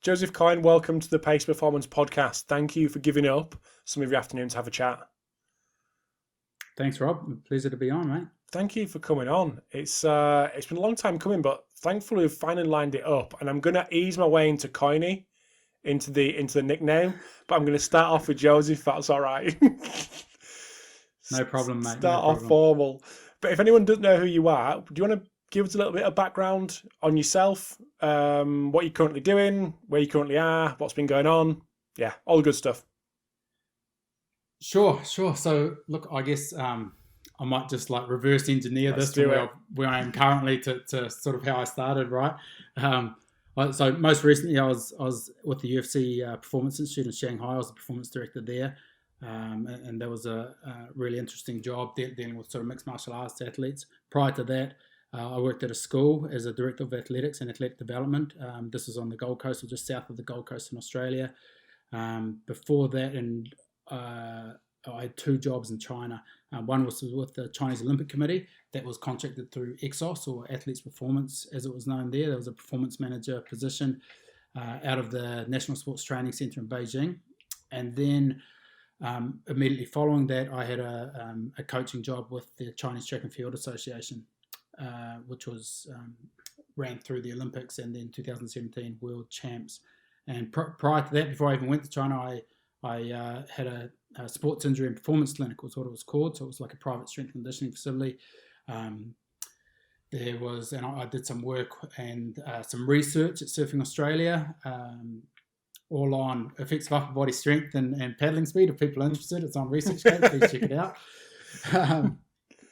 Joseph Coyne, welcome to the Pacey Performance Podcast. Thank you for giving up some of your afternoon to have a chat. Thanks, Rob. Pleasure to be on, mate. Thank you for coming on. It's been a long time coming, but thankfully we've finally lined it up. And I'm going to ease my way into Coyne, into the nickname. But I'm going to start off with Joseph, if that's all right. No problem, mate. Start off formal. But if anyone doesn't know who you are, do you want to give us a little bit of background on yourself, what you're currently doing, where you currently are, what's been going on? Yeah, all the good stuff. Sure. So, look, I guess I might just like reverse engineer this to where I am currently to sort of how I started, right? So most recently I was with the UFC Performance Institute in Shanghai. I was the performance director there. And that was a really interesting job dealing with sort of mixed martial arts athletes. Prior to that, I worked at a school as a director of athletics and athletic development. This was on the Gold Coast, or just south of the Gold Coast in Australia. Before that, I had two jobs in China. One was with the Chinese Olympic Committee that was contracted through EXOS, or Athletes Performance as it was known there. There was a performance manager position out of the National Sports Training Centre in Beijing. And then immediately following that, I had a coaching job with the Chinese Track and Field Association, which was ran through the Olympics and then 2017 World Champs. And prior to that, before I even went to China, I had a sports injury and performance clinic, was what it was called. So it was like a private strength conditioning facility. I did some work and some research at Surfing Australia, all on effects of upper body strength and paddling speed. If people are interested, it's on ResearchGate. Please check it out.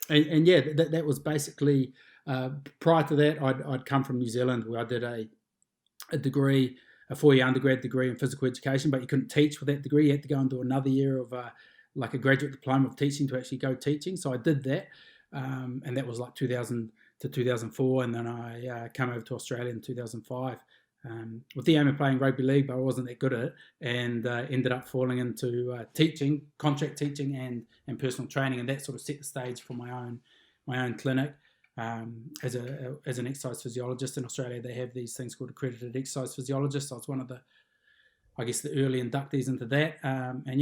That was basically, prior to that, I'd come from New Zealand, where I did a degree, a 4-year undergrad degree in physical education, but you couldn't teach with that degree. You had to go and do another year of like a graduate diploma of teaching to actually go teaching. So I did that, and that was like 2000 to 2004, and then I came over to Australia in 2005. With the aim of playing rugby league, but I wasn't that good at it, and ended up falling into teaching, contract teaching, and personal training, and that sort of set the stage for my own clinic. As an exercise physiologist in Australia, they have these things called accredited exercise physiologists. So I was one of the early inductees into that,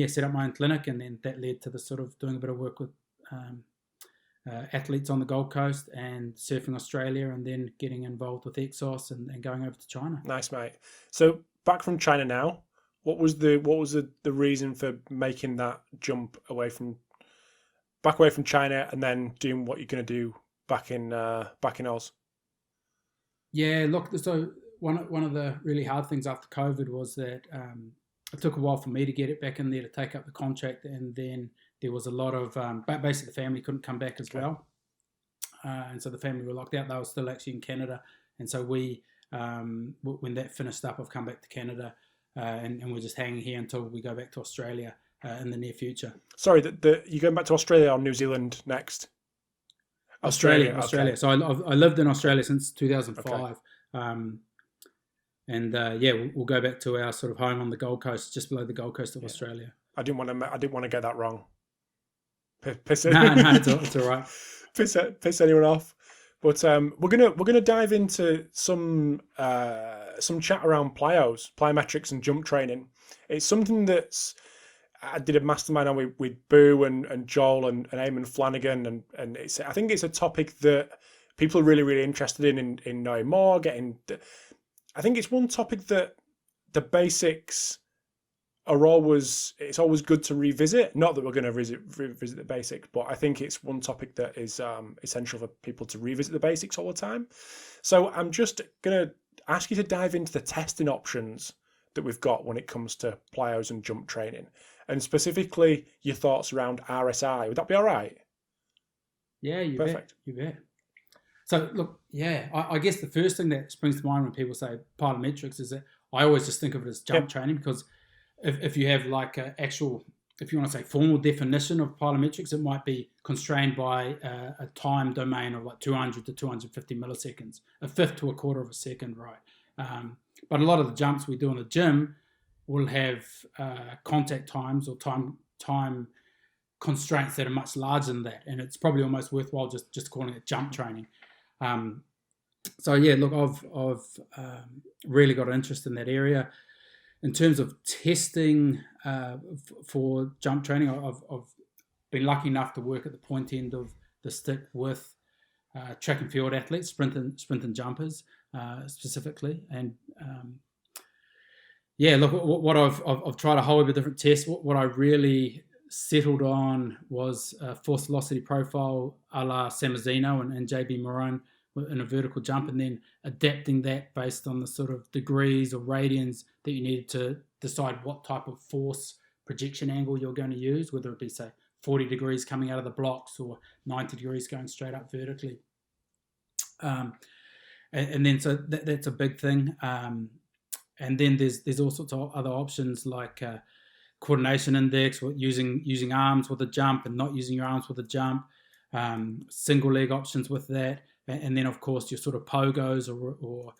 set up my own clinic, and then that led to the sort of doing a bit of work with athletes on the Gold Coast and Surfing Australia, and then getting involved with EXOS and going over to China. Nice, mate. So back from China now, what was the reason for making that jump away from China and then doing what you're going to do back in Oz? Yeah, look, so one of the really hard things after COVID was that it took a while for me to get it back in there to take up the contract, and then there was a lot of basically the family couldn't come back as well, and so the family were locked out. They were still actually in Canada, and so we when that finished up, I've come back to Canada, and we're just hanging here until we go back to Australia in the near future. Sorry, you're going back to Australia or New Zealand next? Australia. Okay. So I lived in Australia since 2005. Okay. We'll go back to our sort of home on the Gold Coast, just below the Gold Coast of Australia. I didn't want to get that wrong. No, it's all right. Piss anyone off. But we're gonna dive into some chat around plyometrics and jump training. It's something I did a mastermind on with Boo and Joel and Eamon Flanagan, and I think it's a topic that people are really, really interested in knowing more. I think it's one topic that the basics it's always good to revisit. Not that we're going to revisit the basics, but I think it's one topic that is essential for people to revisit the basics all the time. So I'm just going to ask you to dive into the testing options that we've got when it comes to plyos and jump training, and specifically your thoughts around RSI. Would that be all right? Yeah, you bet. So look, I guess the first thing that springs to mind when people say plyometrics is that I always just think of it as jump training, because if you have like if you want to say formal definition of plyometrics, it might be constrained by a time domain of like 200 to 250 milliseconds, a fifth to a quarter of a second, right? But a lot of the jumps we do in the gym will have contact times or time constraints that are much larger than that, and it's probably almost worthwhile just calling it jump training. So yeah, look, I've really got an interest in that area. In terms of testing for jump training, I've been lucky enough to work at the point end of the stick with track and field athletes, sprint and jumpers specifically. And yeah, look, what I've tried a whole heap of different tests. What I really settled on was a force velocity profile a la Samazino and JB Morone in a vertical jump, and then adapting that based on the sort of degrees or radians that you needed to decide what type of force projection angle you're going to use, whether it be, say, 40 degrees coming out of the blocks or 90 degrees going straight up vertically. And then so that's a big thing. And then there's all sorts of other options like coordination index, using arms with a jump and not using your arms with a jump, single leg options with that. And then, of course, your sort of pogos or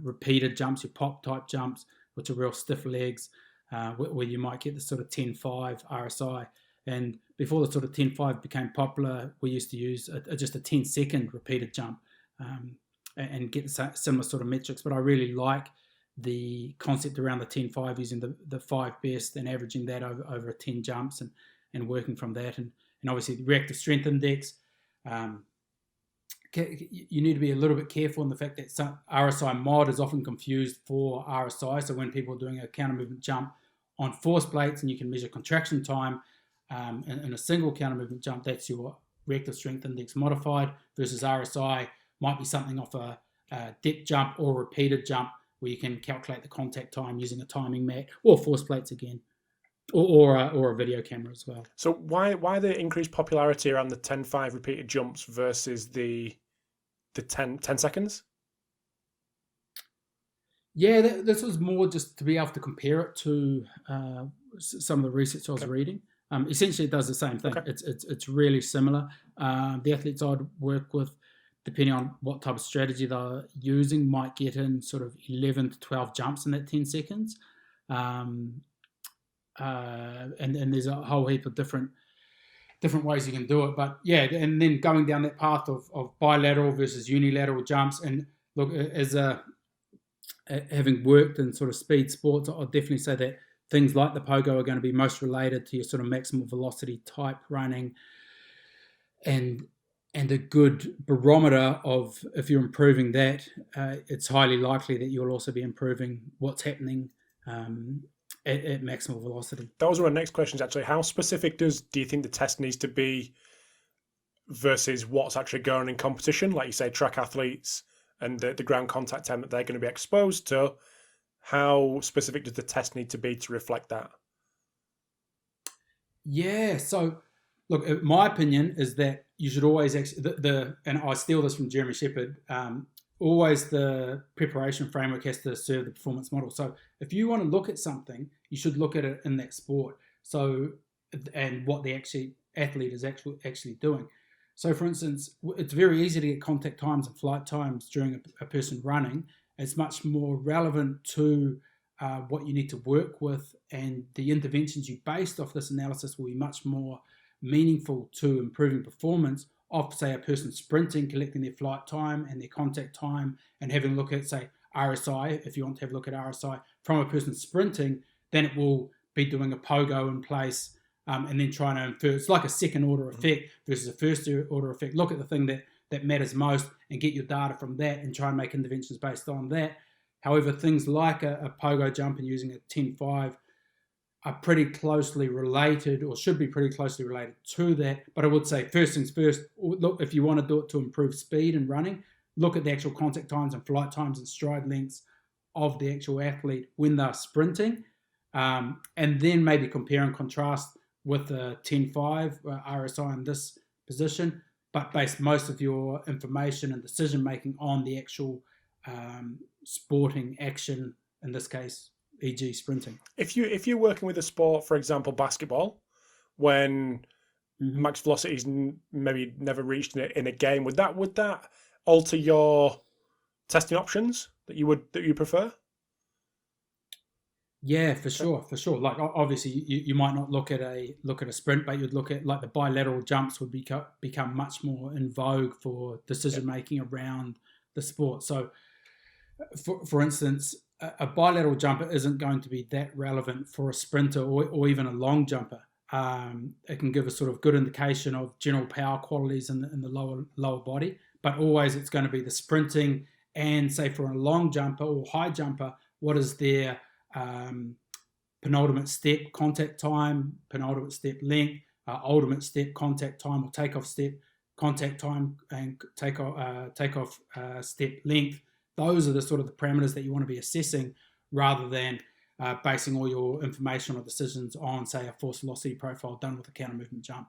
repeated jumps, your pop type jumps, which are real stiff legs, where you might get the sort of 10-5 RSI. And before the sort of 10-5 became popular, we used to use just a 10-second repeated jump and get similar sort of metrics. But I really like the concept around the 10-5, using the 5 best and averaging that over 10 jumps and working from that. And obviously the reactive strength index, you need to be a little bit careful in the fact that some RSI mod is often confused for RSI. So when people are doing a counter movement jump on force plates and you can measure contraction time in a single counter movement jump, that's your reactive strength index modified, versus RSI might be something off a depth jump or repeated jump where you can calculate the contact time using a timing mat or force plates again, or a video camera as well. So why the increased popularity around the 10-5 repeated jumps versus the 10 seconds? Yeah, this was more just to be able to compare it to some of the research I was reading. Essentially, it does the same thing. Okay. It's really similar. The athletes I'd work with, depending on what type of strategy they're using, might get in sort of 11 to 12 jumps in that 10 seconds. And there's a whole heap of different ways you can do it. But yeah, and then going down that path of bilateral versus unilateral jumps. And look, as having worked in sort of speed sports, I'll definitely say that things like the pogo are going to be most related to your sort of maximal velocity type running, and a good barometer of, if you're improving that, it's highly likely that you'll also be improving what's happening at maximal velocity. That was one of the next questions, actually. How specific do you think the test needs to be versus what's actually going on in competition? Like you say, track athletes and the ground contact time that they're going to be exposed to. How specific does the test need to be to reflect that? Yeah, so look, my opinion is that you should always actually, and I steal this from Jeremy Shepherd, always the preparation framework has to serve the performance model. So if you want to look at something, you should look at it in that sport. So, and what the athlete is actually doing. So for instance, it's very easy to get contact times and flight times during a person running. It's much more relevant to what you need to work with, and the interventions you based off this analysis will be much more meaningful to improving performance of, say, a person sprinting, collecting their flight time and their contact time, and having a look at, say, RSI. If you want to have a look at RSI from a person sprinting, then it will be doing a pogo in place and then trying to infer. It's like a second order effect versus a first order effect. Look at the thing that matters most and get your data from that and try and make interventions based on that. However, things like a pogo jump and using a 10-5 are pretty closely related, or should be pretty closely related to that. But I would say, first things first, look, if you want to do it to improve speed and running, look at the actual contact times and flight times and stride lengths of the actual athlete when they're sprinting, and then maybe compare and contrast with the 10-5 RSI in this position, but base most of your information and decision making on the actual sporting action, in this case, e.g. sprinting. If you're working with a sport, for example, basketball, when max velocity is maybe never reached in a game, would that alter your testing options that you prefer? Yeah, for sure. Like obviously, you might not look at a sprint, but you'd look at, like, the bilateral jumps would become much more in vogue for decision making around the sport. So, for instance, a bilateral jumper isn't going to be that relevant for a sprinter or even a long jumper. It can give a sort of good indication of general power qualities in the lower body, but always it's going to be the sprinting and, say, for a long jumper or high jumper, what is their penultimate step contact time, penultimate step length, ultimate step contact time or takeoff step contact time, and takeoff step length. Those are the sort of the parameters that you want to be assessing, rather than basing all your information or decisions on, say, a force velocity profile done with a counter movement jump.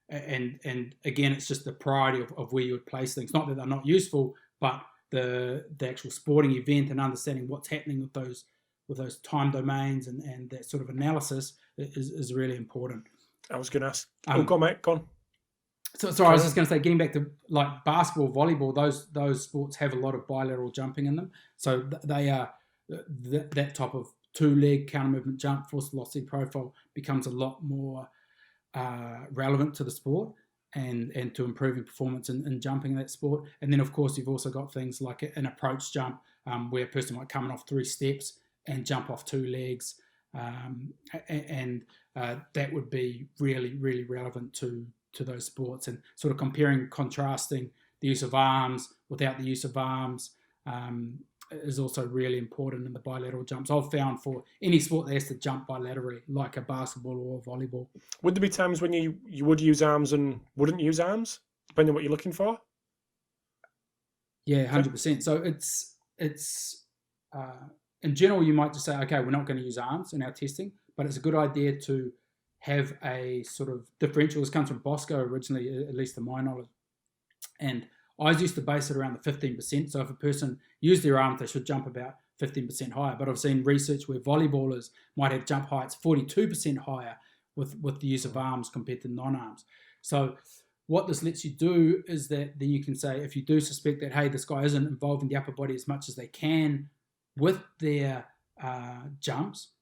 And again, it's just the priority of where you would place things. Not that they're not useful, but the actual sporting event and understanding what's happening with those time domains and that sort of analysis is really important. I was going to ask. Go on, mate. Go on. So I was just going to say, getting back to like basketball, volleyball, those sports have a lot of bilateral jumping in them. So they are that type of two-leg counter movement jump force velocity profile becomes a lot more relevant to the sport and to improving performance in jumping in that sport. And then, of course, you've also got things like an approach jump where a person might come in off 3 steps and jump off 2 legs. That would be really, really relevant to those sports, and sort of comparing, contrasting the use of arms without the use of arms is also really important in the bilateral jumps. I've found for any sport that has to jump bilaterally, like a basketball or a volleyball. Would there be times when you would use arms and wouldn't use arms, depending on what you're looking for? Yeah, 100%. So it's in general, you might just say, okay, we're not going to use arms in our testing, but it's a good idea to have a sort of differential. This comes from Bosco originally, at least to my knowledge. And I used to base it around the 15%. So if a person used their arms, they should jump about 15% higher. But I've seen research where volleyballers might have jump heights 42% higher with the use of arms compared to non-arms. So what this lets you do is that then you can say, if you do suspect that, hey, this guy isn't involving the upper body as much as they can with their jumps,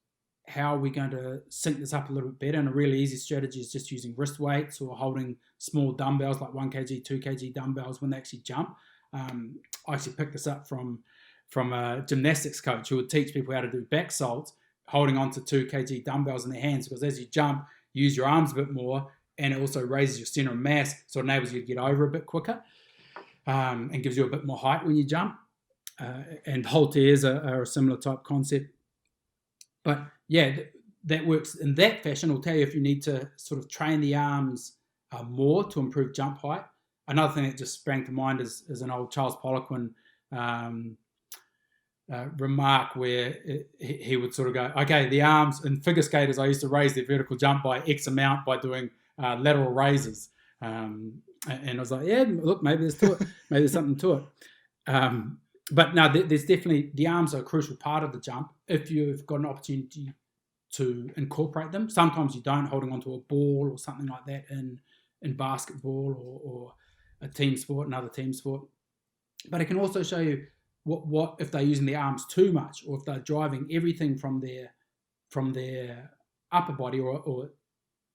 how are we going to sync this up a little bit better? And a really easy strategy is just using wrist weights or holding small dumbbells like 1 kg, 2 kg dumbbells when they actually jump. I actually picked this up from a gymnastics coach who would teach people how to do back salts, holding on to 2 kg dumbbells in their hands, because as you jump, you use your arms a bit more, and it also raises your center of mass, so it enables you to get over a bit quicker and gives you a bit more height when you jump. And halters are a similar type concept. But yeah, that works in that fashion. It'll tell you if you need to sort of train the arms more to improve jump height. Another thing that just sprang to mind is an old Charles Poliquin remark where he would sort of go, okay, the arms, in figure skaters, I used to raise their vertical jump by X amount by doing lateral raises. And I was like, yeah, look, maybe there's to it. Maybe there's something to it. But no, there's definitely, the arms are a crucial part of the jump if you've got an opportunity to incorporate them. Sometimes you don't, holding onto a ball or something like that in basketball or a team sport, another team sport. But it can also show you what if they're using the arms too much, or if they're driving everything from their upper body or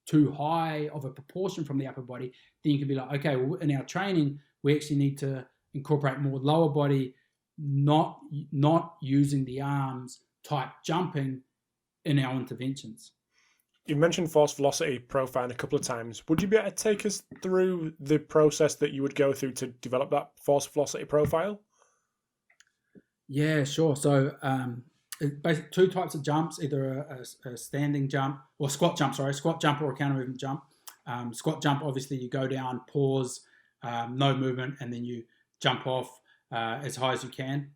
too high of a proportion from the upper body. Then you can be like, okay, well, in our training, we actually need to incorporate more lower body, not using the arms type jumping in our interventions. You mentioned force velocity profiling a couple of times. Would you be able to take us through the process that you would go through to develop that force velocity profile? Yeah, sure. So basically 2 types of jumps, either a standing jump or squat jump or a counter movement jump. Squat jump, obviously you go down, pause, no movement, and then you jump off as high as you can.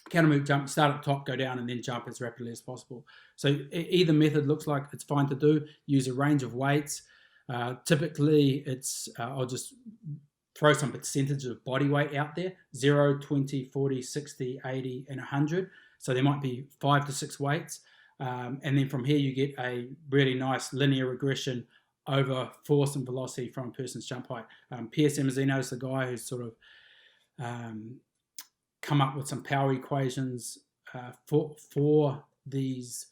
Counter movement jump, start at the top, go down, and then jump as rapidly as possible. So either method looks like it's fine to do. Use a range of weights. Typically, it's I'll just throw some percentage of body weight out there: 0, 20, 40, 60, 80, and 100. So there might be 5 to 6 weights. And then from here, you get a really nice linear regression over force and velocity from a person's jump height. P.S. Emazino is the guy who's sort of come up with some power equations for these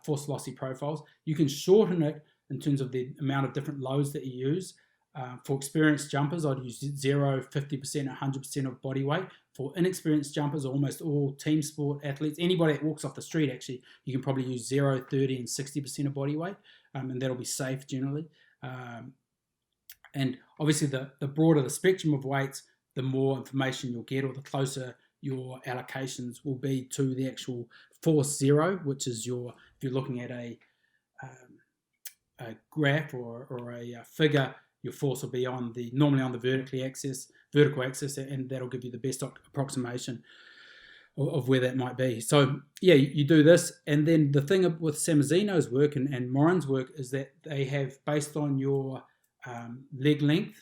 force velocity profiles. You can shorten it in terms of the amount of different loads that you use. For experienced jumpers, I'd use 0, 50%, 100% of body weight. For inexperienced jumpers, almost all team sport athletes, anybody that walks off the street, actually, you can probably use 0, 30, and 60% of body weight, and that'll be safe generally. And obviously, the broader the spectrum of weights, the more information you'll get, or the closer your allocations will be to the actual force zero, which is if you're looking at a graph or a figure, your force will be normally on the vertical axis, and that'll give you the best approximation of where that might be. So yeah, you do this, and then the thing with Samazino's work and Morin's work is that they have, based on your leg length,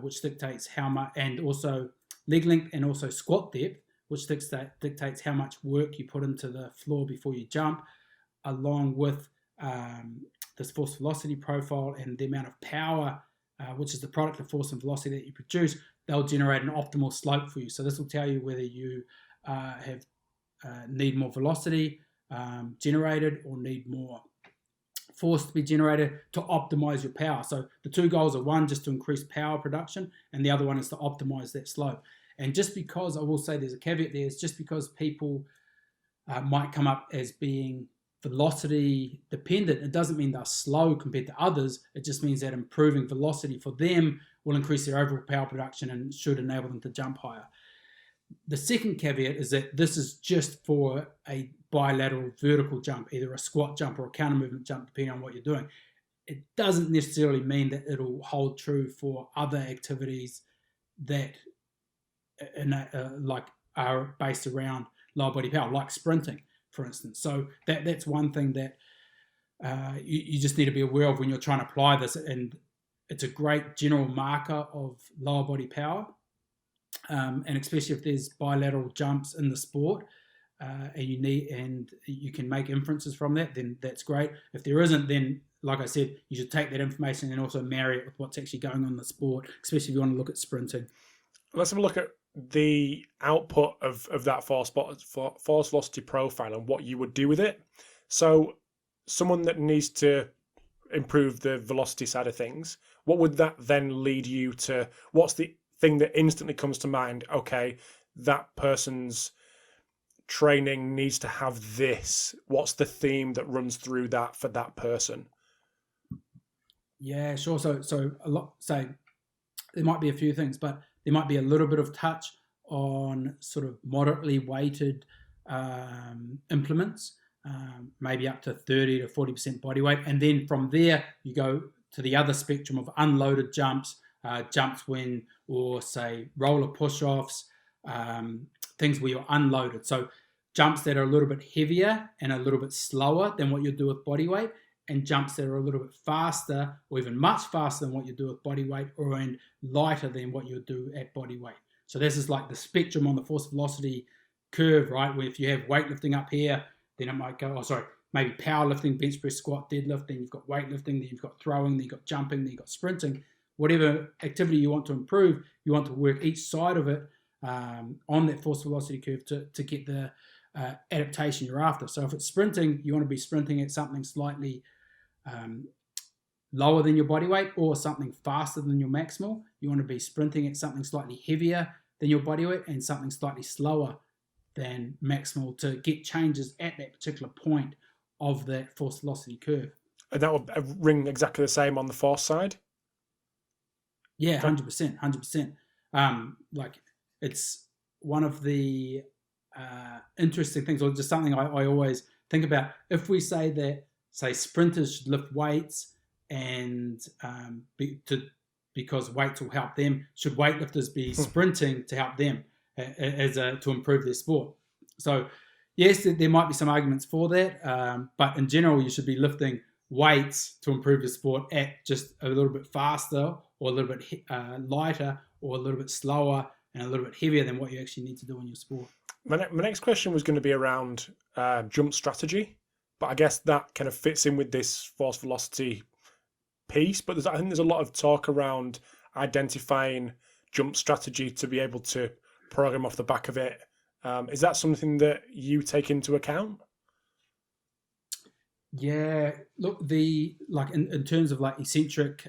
which dictates how much, and also leg length and also squat depth, which dictates how much work you put into the floor before you jump, along with this force velocity profile and the amount of power, which is the product of force and velocity that you produce. They'll generate an optimal slope for you. So this will tell you whether you need more velocity generated or need more force to be generated to optimize your power. So the two goals are, one, just to increase power production, and the other one is to optimize that slope. And just because, I will say there's a caveat there, is just because people might come up as being velocity dependent, it doesn't mean they're slow compared to others. It just means that improving velocity for them will increase their overall power production and should enable them to jump higher. The second caveat is that this is just for a bilateral vertical jump, either a squat jump or a counter movement jump, depending on what you're doing. It doesn't necessarily mean that it'll hold true for other activities that are based around lower body power, like sprinting, for instance. So that's one thing that you just need to be aware of when you're trying to apply this, and it's a great general marker of lower body power. And especially if there's bilateral jumps in the sport, and you can make inferences from that, then that's great. If there isn't, then like I said, you should take that information and also marry it with what's actually going on in the sport, especially if you want to look at sprinting. Let's have a look at the output of that force velocity profile and what you would do with it. So someone that needs to improve the velocity side of things, what would that then lead you to? What's the thing that instantly comes to mind? Okay, that person's training needs to have this. What's the theme that runs through that for that person? Yeah, sure. So a lot, say there might be a few things, but there might be a little bit of touch on sort of moderately weighted implements, maybe up to 30 to 40% body weight. And then from there, you go to the other spectrum of unloaded jumps, or say roller push-offs, things where you're unloaded. So jumps that are a little bit heavier and a little bit slower than what you do with body weight, and jumps that are a little bit faster or even much faster than what you do with body weight, or and lighter than what you do at body weight. So this is like the spectrum on the force velocity curve, right? Where if you have weightlifting up here, then it might go, maybe powerlifting, bench press, squat, deadlift, then you've got weightlifting, then you've got throwing, then you've got jumping, then you've got sprinting. Whatever activity you want to improve, you want to work each side of it on that force velocity curve to get the adaptation you're after. So if it's sprinting, you want to be sprinting at something slightly lower than your body weight, or something faster than your maximal. You want to be sprinting at something slightly heavier than your body weight and something slightly slower than maximal to get changes at that particular point of that force velocity curve. And that will ring exactly the same on the force side? Yeah, 100%. Like, it's one of the interesting things, or just something I always think about. If we say that, say, sprinters should lift weights and because weights will help them, should weightlifters be sprinting to help them to improve their sport? So yes, there might be some arguments for that, but in general, you should be lifting weights to improve your sport at just a little bit faster, or a little bit lighter, or a little bit slower, and a little bit heavier than what you actually need to do in your sport. My next question was going to be around jump strategy, but I guess that kind of fits in with this force velocity piece. But I think there's a lot of talk around identifying jump strategy to be able to program off the back of it. Is that something that you take into account? Yeah, look, in terms of like eccentric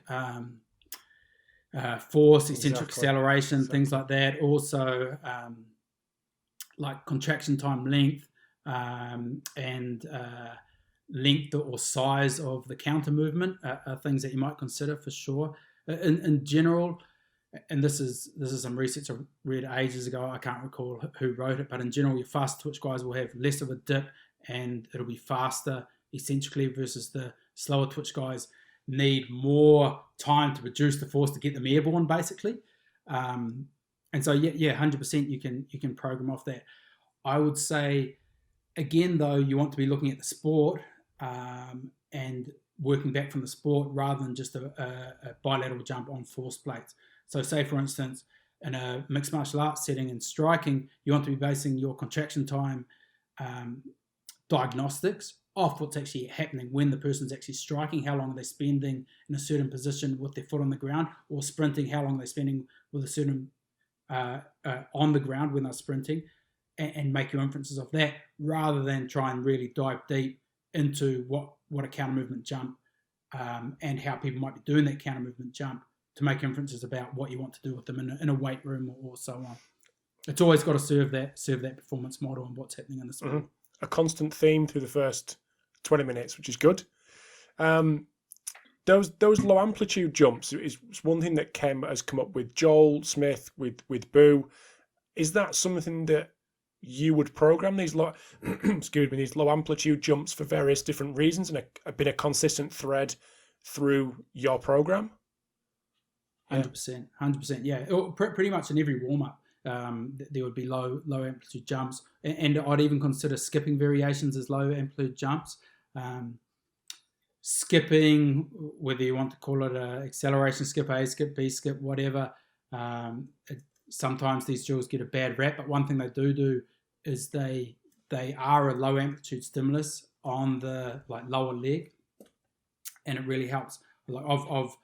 force, eccentric acceleration, things like that. Also, like contraction time length and length or size of the counter movement are things that you might consider for sure. In general, and this is some research I read ages ago, I can't recall who wrote it, but in general, your fast twitch guys will have less of a dip and it'll be faster eccentrically versus the slower twitch guys need more time to produce the force to get them airborne, basically. And so, 100% you can program off that. I would say, again, though, you want to be looking at the sport and working back from the sport rather than just a bilateral jump on force plates. So say, for instance, in a mixed martial arts setting and striking, you want to be basing your contraction time diagnostics off what's actually happening when the person's actually striking, how long are they spending in a certain position with their foot on the ground, or sprinting, how long are they spending with a certain on the ground when they're sprinting, and make your inferences of that, rather than try and really dive deep into what a counter movement jump and how people might be doing that counter movement jump to make inferences about what you want to do with them in a weight room or so on. It's always got to serve that performance model and what's happening in the sport. A constant theme through the first 20 minutes, which is good. Those low amplitude jumps is one thing that has come up with Joel Smith, with Boo. Is that something that you would program, these low amplitude jumps for various different reasons, and been a consistent thread through your program? 100%. Yeah, pretty much in every warm up, there would be low amplitude jumps, and I'd even consider skipping variations as low amplitude jumps. Skipping, whether you want to call it a acceleration skip, A skip, B skip, whatever. Sometimes these drills get a bad rap, but one thing they do is they are a low amplitude stimulus on the lower leg, and it really helps. I've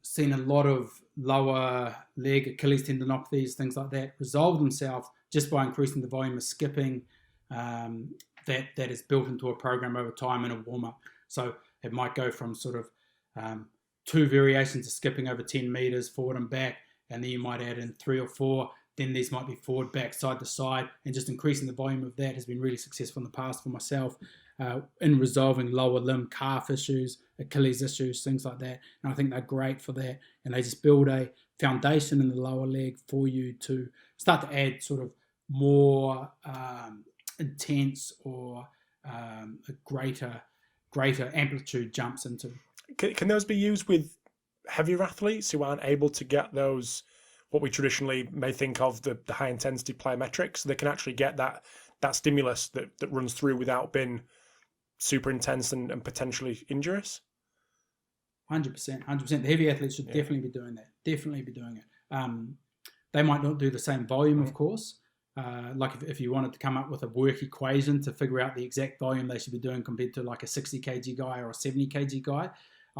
seen a lot of lower leg Achilles tendinopathies, things like that, resolve themselves just by increasing the volume of skipping that is built into a program over time in a warm-up. So it might go from sort of 2 variations of skipping over 10 meters forward and back, and then you might add in 3 or 4. Then these might be forward, back, side to side, and just increasing the volume of that has been really successful in the past for myself in resolving lower limb calf issues, Achilles issues, things like that. And I think they're great for that. And they just build a foundation in the lower leg for you to start to add sort of more intense or a greater amplitude jumps into. Can those be used with heavier athletes who aren't able to get those, what we traditionally may think of the high intensity plyometrics? They can actually get that stimulus that runs through without being super intense and potentially injurious? 100%. The heavy athletes should definitely be doing that. Definitely be doing it. They might not do the same volume, of course. Like if you wanted to come up with a work equation to figure out the exact volume they should be doing compared to like a 60 kg guy or a 70 kg guy,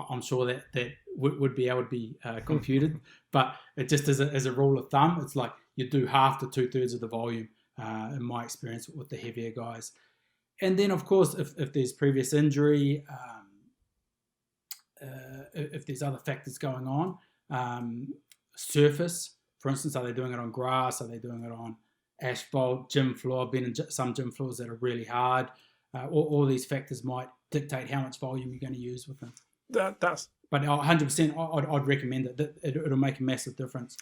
I'm sure that would be able to be computed. But it just as a rule of thumb, it's like you do half to 2/3 of the volume, in my experience with the heavier guys. And then, of course, if there's previous injury, if there's other factors going on, surface, for instance, are they doing it on grass? Are they doing it on asphalt, gym floor? I've been in some gym floors that are really hard. All these factors might dictate how much volume you're going to use with them. But 100%, I'd recommend it. It'll make a massive difference.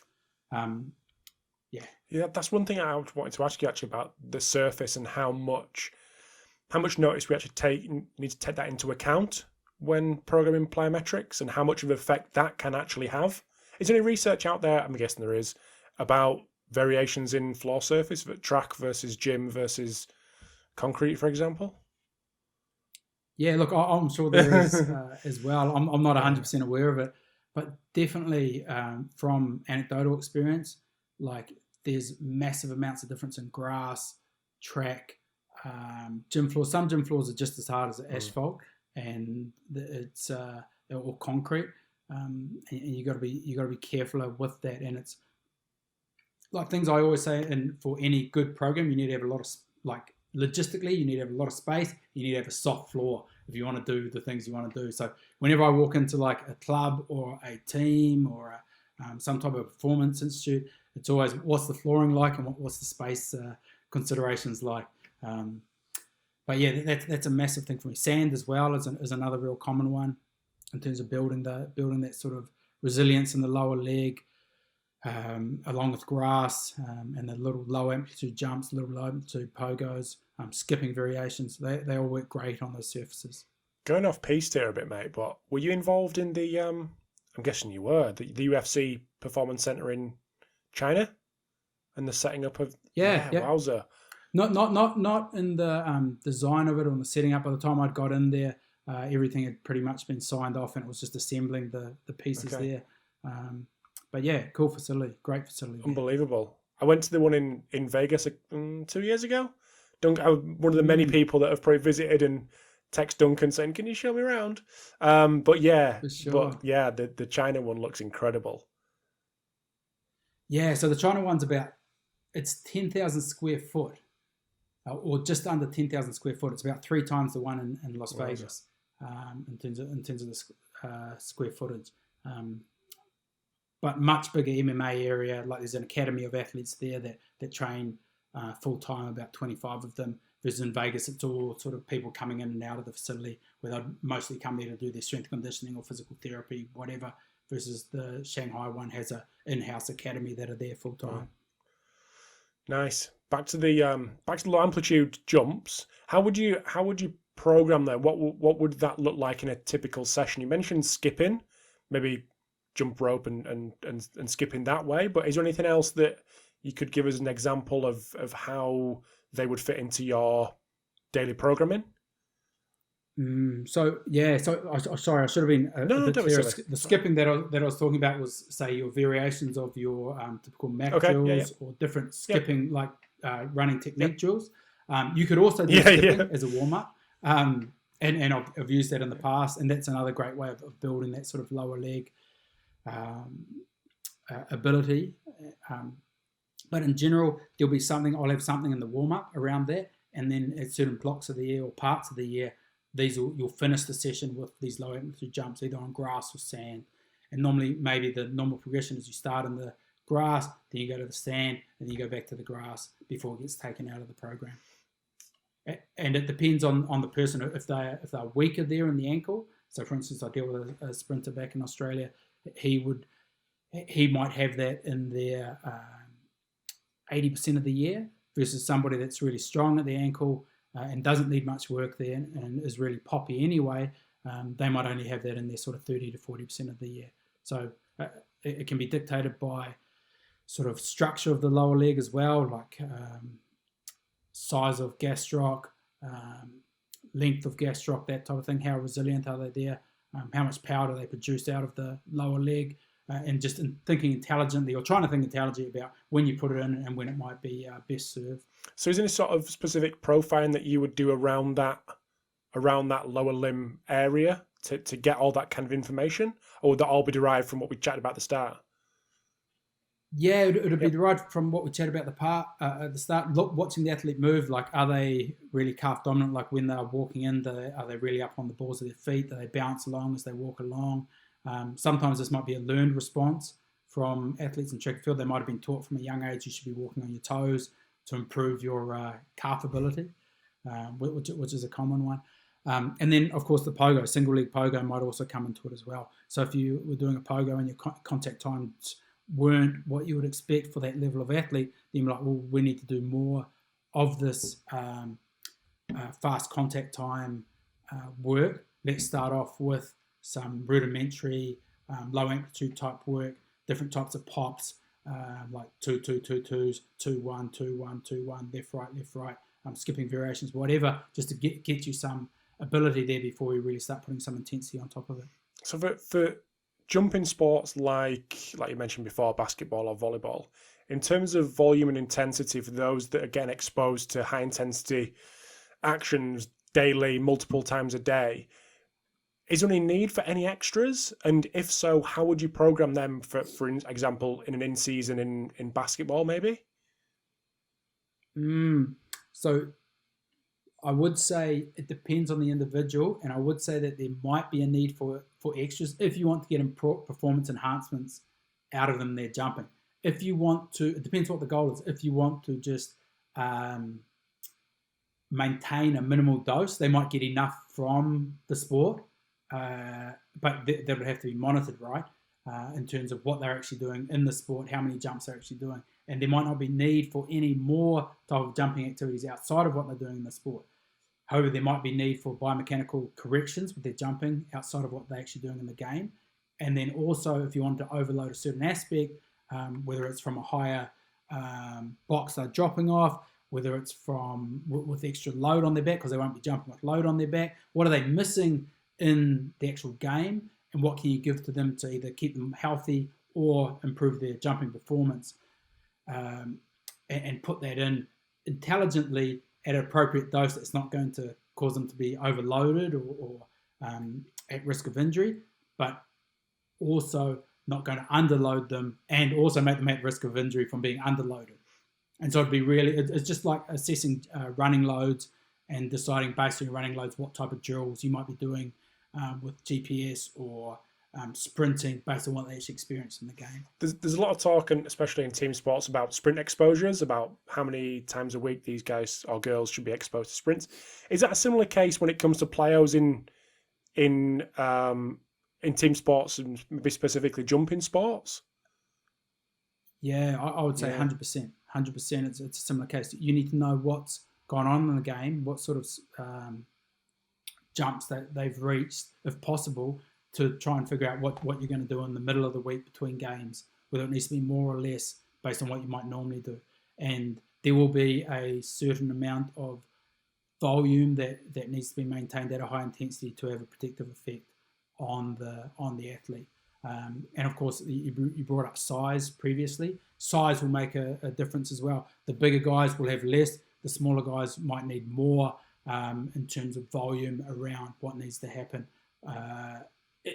Yeah, that's one thing I wanted to ask you actually about the surface and how much notice we actually need to take that into account when programming plyometrics, and how much of an effect that can actually have. Is there any research out there, I'm guessing there is, about variations in floor surface, track versus gym versus concrete, for example? Yeah, look, I'm sure there is as well. I'm not 100% aware of it, but definitely from anecdotal experience, like there's massive amounts of difference in grass, track, gym floors. Some gym floors are just as hard as asphalt, and it's or concrete, and you got to be careful with that. And it's like things I always say, and for any good program, you need to have a lot of logistically, you need to have a lot of space. You need to have a soft floor. if you want to do the things you want to do. So whenever I walk into like a club or a team or some type of performance institute, it's always what's the flooring like and what's the space considerations like. But yeah, that's a massive thing for me. Sand as well is another real common one in terms of building that sort of resilience in the lower leg, along with grass and the little low amplitude jumps, little low amplitude pogos, skipping variations. They all work great on those surfaces. Going off piste here a bit, mate, but were you involved in the, I'm guessing you were, the UFC Performance Center in China and the setting up of, yeah. Wowza. Not in the design of it or in the setting up. By the time I'd got in there, everything had pretty much been signed off and it was just assembling the pieces there. But yeah, cool facility, great facility. Unbelievable. I went to the one in Vegas 2 years ago. I'm one of the many people that have probably visited and text Duncan saying, "Can you show me around?" But yeah, the China one looks incredible. Yeah, so the China one's it's 10,000 square foot, or just under 10,000 square foot. It's about 3 times the one in Las Vegas in terms of the square footage. But much bigger MMA area. Like there's an academy of athletes there that train full time, about 25 of them. Versus in Vegas, it's all sort of people coming in and out of the facility where they mostly come there to do their strength conditioning or physical therapy, whatever. Versus the Shanghai one has a in-house academy that are there full time. Nice. Back to the low amplitude jumps. How would you program that? What would that look like in a typical session? You mentioned skipping, maybe jump rope and skipping that way. But is there anything else that you could give us an example of how they would fit into your daily programming? Sorry, I should have been a bit clearer. The skipping that I was talking about was, say, your variations of your typical Mac drills or different skipping, like running technique drills. You could also do skipping as a warm-up, and I've used that in the past, and that's another great way of building that sort of lower leg ability. But in general, I'll have something in the warm-up around that, and then at certain blocks of the year or parts of the year, you'll finish the session with these low amplitude jumps, either on grass or sand. And normally, maybe the normal progression is you start in the grass, then you go to the sand, and then you go back to the grass before it gets taken out of the program. And it depends on the person. If they're weaker there in the ankle, so for instance, I deal with a sprinter back in Australia, he might have that in their 80% of the year, versus somebody that's really strong at the ankle and doesn't need much work there and is really poppy anyway. They might only have that in their sort of 30 to 40% of the year. So it can be dictated by sort of structure of the lower leg as well, like size of gastroc, length of gastroc, that type of thing. How resilient are they there? How much power do they produce out of the lower leg? And just thinking intelligently, or trying to think intelligently about when you put it in and when it might be best served. So is there any sort of specific profiling that you would do around that lower limb area to get all that kind of information? Or would that all be derived from what we chatted about at the start? Yeah, it would be derived from what we chatted about at the start. Watching the athlete move, like, are they really calf dominant? Like when they're walking in, are they really up on the balls of their feet? Do they bounce along as they walk along? Sometimes this might be a learned response from athletes in track and field. They might have been taught from a young age you should be walking on your toes to improve your calf ability, which is a common one. And then, of course, the pogo, single leg pogo might also come into it as well. So if you were doing a pogo and your contact times weren't what you would expect for that level of athlete, then you're like, well, we need to do more of this fast contact time work. Let's start off with some rudimentary low amplitude type work, different types of pops, like 2-2-2-2s, 2-1, 2-1, 2-1, left right, skipping variations, whatever, just to get you some ability there before we really start putting some intensity on top of it. So for jumping sports like you mentioned before, basketball or volleyball, in terms of volume and intensity for those that are getting exposed to high intensity actions daily, multiple times a day, is there any need for any extras? And if so, how would you program them, for example, in an in-season in basketball, maybe? So I would say it depends on the individual, and I would say that there might be a need for extras if you want to get performance enhancements out of them. They're jumping. If you want to, it depends what the goal is. If you want to just maintain a minimal dose, they might get enough from the sport, but that would have to be monitored, right? In terms of what they're actually doing in the sport, how many jumps they're actually doing. And there might not be need for any more type of jumping activities outside of what they're doing in the sport. However, there might be need for biomechanical corrections with their jumping outside of what they're actually doing in the game. And then also, if you want to overload a certain aspect, whether it's from a higher box they're dropping off, whether it's from with extra load on their back because they won't be jumping with load on their back, what are they missing in the actual game, and what can you give to them to either keep them healthy or improve their jumping performance, and put that in intelligently at an appropriate dose that's not going to cause them to be overloaded or at risk of injury, but also not going to underload them and also make them at risk of injury from being underloaded. And so it's just like assessing running loads and deciding based on your running loads what type of drills you might be doing with GPS or sprinting based on what they actually experience in the game. There's a lot of talk, and especially in team sports, about sprint exposures, about how many times a week these guys or girls should be exposed to sprints. Is that a similar case when it comes to plyos in team sports and maybe specifically jumping sports? Yeah, I would say 100%. 100%. It's a similar case. You need to know what's gone on in the game, what sort of jumps that they've reached, if possible, to try and figure out what you're going to do in the middle of the week between games, whether it needs to be more or less based on what you might normally do. And there will be a certain amount of volume that needs to be maintained at a high intensity to have a protective effect on the athlete. And of course, you brought up size previously. Size will make a difference as well. The bigger guys will have less. The smaller guys might need more in terms of volume around what needs to happen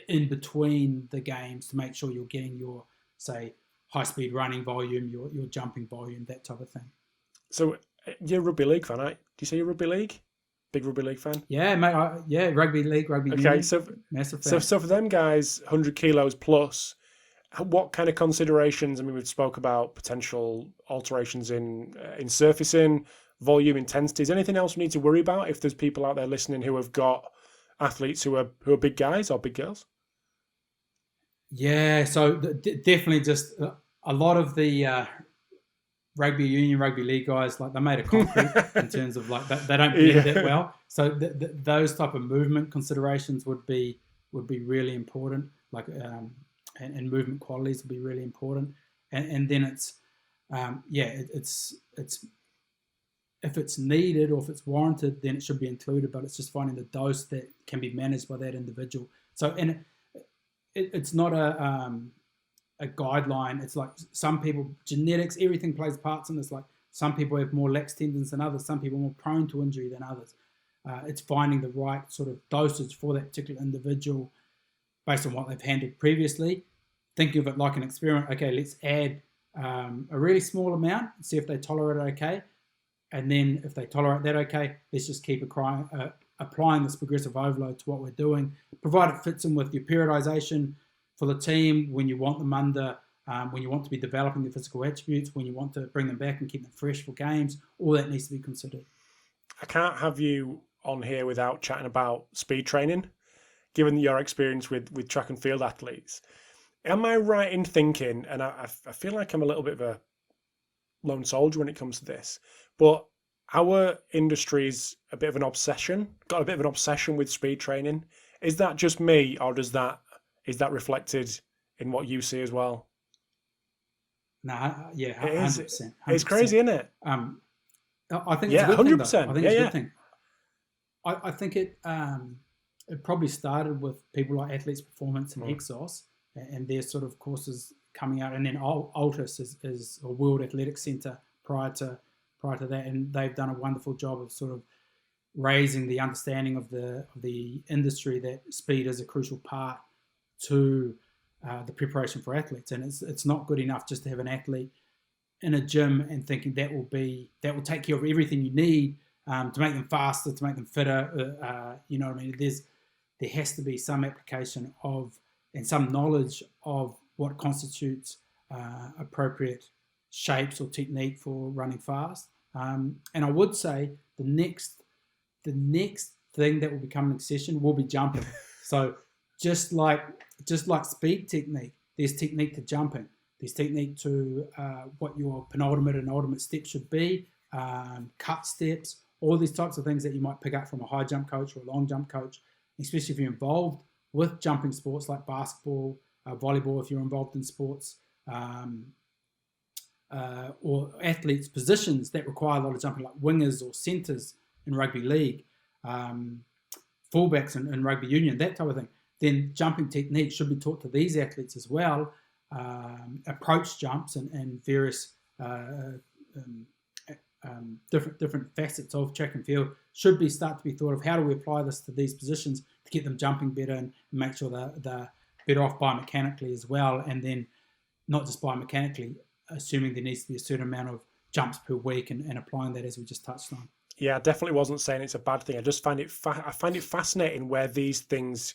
in between the games to make sure you're getting your, say, high-speed running volume, your jumping volume, that type of thing. So you're a rugby league fan, right? Do you say you're rugby league? Big rugby league fan? Yeah, mate. Rugby league, rugby union. Okay, massive fan. So for them guys, 100 kilos plus, what kind of considerations? I mean, we've spoke about potential alterations in surfacing, volume, intensity. Is there anything else we need to worry about if there's people out there listening who have got athletes who are big guys or big girls? Yeah, so definitely just a lot of the rugby union, rugby league guys, like they're made of concrete in terms of like they don't blend that well. So those type of movement considerations would be really important. Like and movement qualities would be really important. And then it's if it's needed or if it's warranted, then it should be included. But it's just finding the dose that can be managed by that individual. So and it's not a guideline. It's like some people, genetics, everything plays parts in this. Like some people have more lax tendons than others. Some people are more prone to injury than others. It's finding the right sort of dosage for that particular individual based on what they've handled previously. Think of it like an experiment. Okay, let's add a really small amount, see if they tolerate it okay. And then if they tolerate that okay, let's just keep applying this progressive overload to what we're doing, provided it fits in with your periodization for the team when you want them under, when you want to be developing the physical attributes, when you want to bring them back and keep them fresh for games. All that needs to be considered. I can't have you on here without chatting about speed training, given your experience with track and field athletes. Am I right in thinking, and I feel like I'm a little bit of a lone soldier when it comes to this, but our industry's got a bit of an obsession with speed training. Is that just me, or is that reflected in what you see as well? No, yeah, 100%. It's crazy, isn't it? I think it's a good 100%. Thing, I think it's a good thing. I think it probably started with people like Athletes Performance and Exos and their sort of courses coming out, and then Altus is a World Athletics Centre prior to that, and they've done a wonderful job of sort of raising the understanding of the industry that speed is a crucial part to the preparation for athletes. And it's not good enough just to have an athlete in a gym and thinking that will take care of everything you need to make them faster, to make them fitter. You know what I mean? There has to be some application of and some knowledge of what constitutes appropriate shapes or technique for running fast. And I would say the next thing that will become an obsession will be jumping. So just like speed technique, there's technique to jumping. There's technique to what your penultimate and ultimate step should be, cut steps, all these types of things that you might pick up from a high jump coach or a long jump coach, especially if you're involved with jumping sports like basketball, volleyball, if you're involved in sports, or athletes' positions that require a lot of jumping, like wingers or centres in rugby league, fullbacks in rugby union, that type of thing, then jumping technique should be taught to these athletes as well. Approach jumps and various different facets of track and field should start to be thought of. How do we apply this to these positions to get them jumping better and make sure they're better off biomechanically as well, and then not just biomechanically, assuming there needs to be a certain amount of jumps per week and applying that as we just touched on. Yeah, I definitely wasn't saying it's a bad thing. I just find it I find it fascinating where these things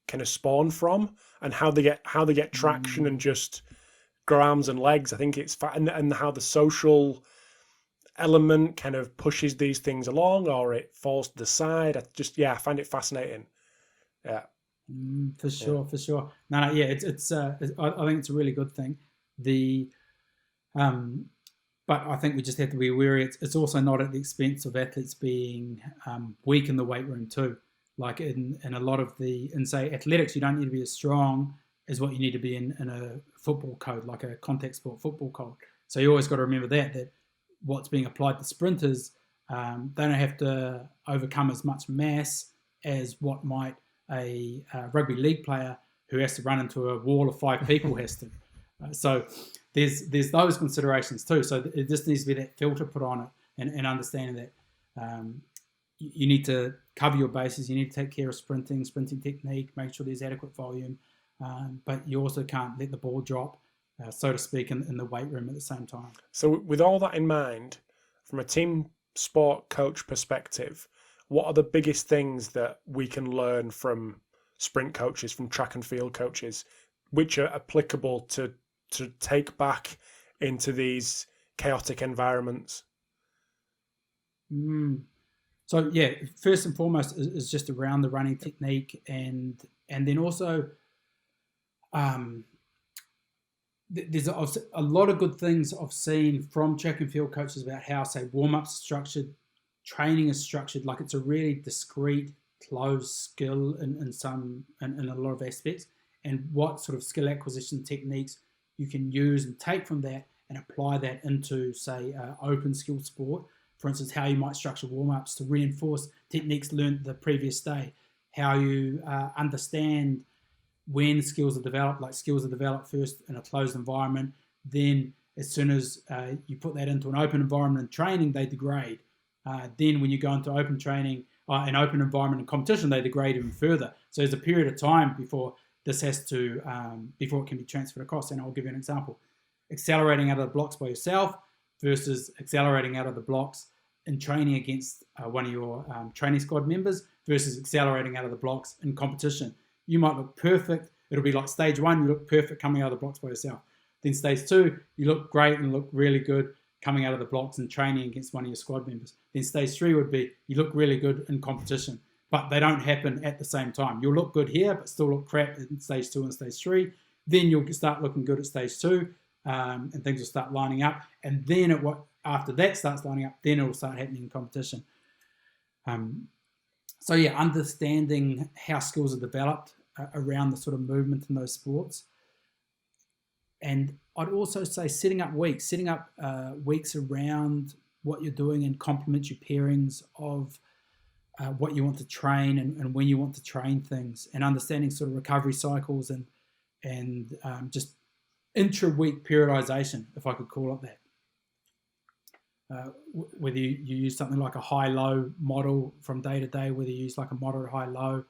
kind of spawn from and how they get traction and just grow arms and legs. I think it's and how the social element kind of pushes these things along or it falls to the side. I find it fascinating. Yeah. For sure. No, yeah, it's I think it's a really good thing. But I think we just have to be wary. It's also not at the expense of athletes being weak in the weight room too. Like in a lot of in say athletics, you don't need to be as strong as what you need to be in a football code, like a contact sport football code. So you always got to remember that what's being applied to sprinters, they don't have to overcome as much mass as what might a rugby league player who has to run into a wall of 5 people has to. So there's those considerations too. So it just needs to be that filter put on it and understanding that you need to cover your bases. You need to take care of sprinting technique, make sure there's adequate volume, but you also can't let the ball drop, so to speak, in the weight room at the same time. So with all that in mind, from a team sport coach perspective, what are the biggest things that we can learn from sprint coaches, from track and field coaches, which are applicable to take back into these chaotic environments? So yeah, first and foremost is just around the running technique, and then also there's a lot of good things I've seen from track and field coaches about how, say, warm-ups are structured, training is structured, like it's a really discrete, closed skill in a lot of aspects, and what sort of skill acquisition techniques you can use and take from that and apply that into, say, open skill sport. For instance, how you might structure warm-ups to reinforce techniques learned the previous day, how you understand when skills are developed, like skills are developed first in a closed environment, then as soon as you put that into an open environment in training, they degrade. Then when you go into open training, an open environment in competition, they degrade even further. So there's a period of time before this has to, before it can be transferred across. And I'll give you an example. Accelerating out of the blocks by yourself versus accelerating out of the blocks in training against one of your training squad members versus accelerating out of the blocks in competition. You might look perfect. It'll be like stage 1, you look perfect coming out of the blocks by yourself. Then stage 2, you look great and look really good coming out of the blocks and training against one of your squad members. Then stage 3 would be you look really good in competition, but they don't happen at the same time. You'll look good here, but still look crap in stage 2 and stage 3. Then you'll start looking good at stage 2, and things will start lining up. And then after that starts lining up, then it will start happening in competition. So yeah, understanding how skills are developed around the sort of movement in those sports. And I'd also say setting up weeks around what you're doing and complementary pairings of what you want to train and when you want to train things, and understanding sort of recovery cycles and just intra-week periodization, if I could call it that. Whether you use something like a high-low model from day to day, whether you use like a moderate high-low,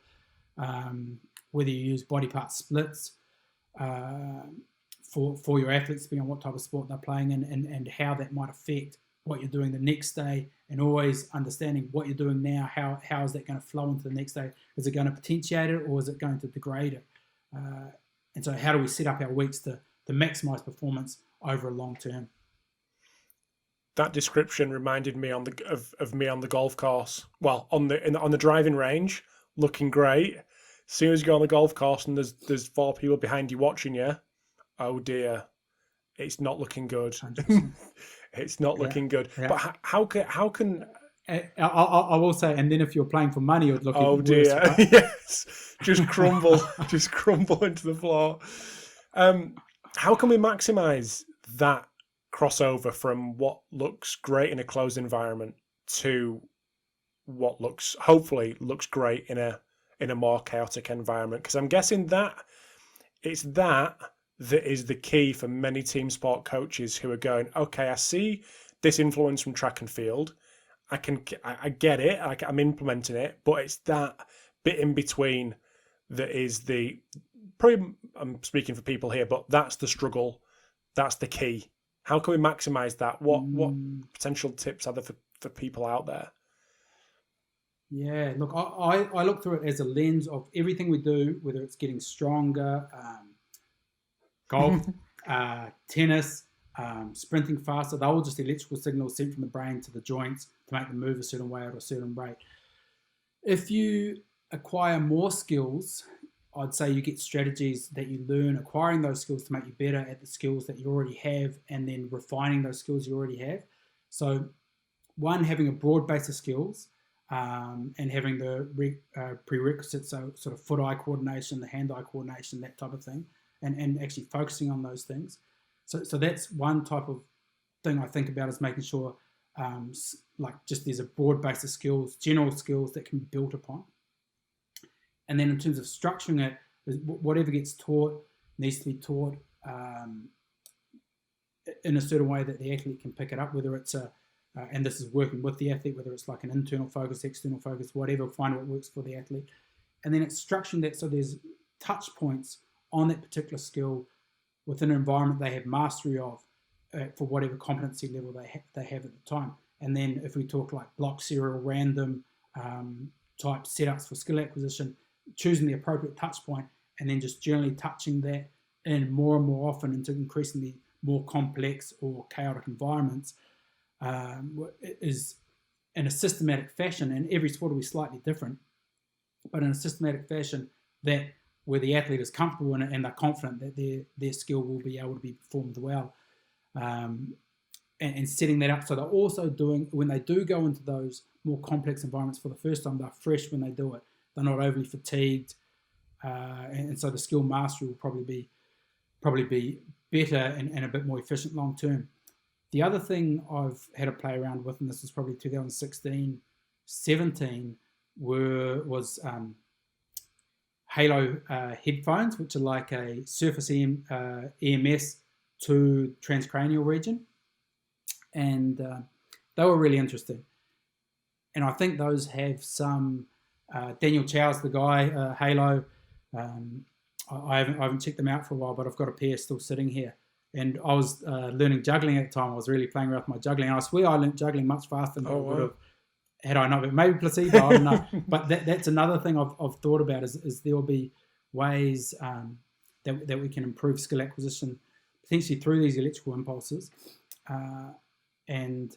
whether you use body part splits for your athletes, depending on what type of sport they're playing in, and how that might affect what you're doing the next day and always understanding what you're doing now, how is that going to flow into the next day? Is it going to potentiate it, or is it going to degrade it? And so how do we set up our weeks to maximize performance over a long term? That description reminded me of me on the golf course. Well, on the driving range, looking great. As soon as you go on the golf course and there's 4 people behind you watching you, oh dear, it's not looking good. It's not looking good. Yeah. But how can I will say, and then if you're playing for money, it would look oh dear, worse, right? Yes, just crumble, just crumble into the floor. How can we maximize that crossover from what looks great in a closed environment to what hopefully looks great in a more chaotic environment? Because I'm guessing that it's that is the key for many team sport coaches who are going, okay, I see this influence from track and field. I get it. I'm implementing it, but it's that bit in between that is probably, I'm speaking for people here, but that's the struggle. That's the key. How can we maximize that? What potential tips are there for people out there? Yeah, look, I look through it as a lens of everything we do, whether it's getting stronger, golf, tennis, sprinting faster. They're all just electrical signals sent from the brain to the joints to make them move a certain way at a certain rate. If you acquire more skills, I'd say you get strategies that you learn acquiring those skills to make you better at the skills that you already have, and then refining those skills you already have. So one, having a broad base of skills, and having the prerequisites, so sort of foot-eye coordination, the hand-eye coordination, that type of thing, and actually focusing on those things. So that's one type of thing I think about, is making sure just there's a broad base of skills, general skills that can be built upon. And then in terms of structuring it, whatever gets taught needs to be taught in a certain way that the athlete can pick it up, whether it's and this is working with the athlete, whether it's like an internal focus, external focus, whatever, find what works for the athlete. And then it's structuring that so there's touch points on that particular skill within an environment they have mastery of for whatever competency level they have at the time. And then if we talk like block, serial, random type setups for skill acquisition, choosing the appropriate touch point and then just generally touching that in more and more often into increasingly more complex or chaotic environments is in a systematic fashion, and every sport will be slightly different, but in a systematic fashion that where the athlete is comfortable in it and they're confident that their skill will be able to be performed well, and setting that up so they're also doing, when they do go into those more complex environments for the first time, they're fresh when they do it. They're not overly fatigued, and so the skill mastery will probably be better and a bit more efficient long term. The other thing I've had to play around with, and this is probably 2016, 17, was Halo headphones, which are like a surface EMS to transcranial region, and they were really interesting. And I think those have some. Daniel Chow's the guy, Halo. I haven't checked them out for a while, but I've got a pair still sitting here. And I was learning juggling at the time. I was really playing around with my juggling. And I swear I learned juggling much faster than I would have had I not been. Maybe placebo, I don't know. But that's another thing I've thought about is there will be ways that we can improve skill acquisition potentially through these electrical impulses. And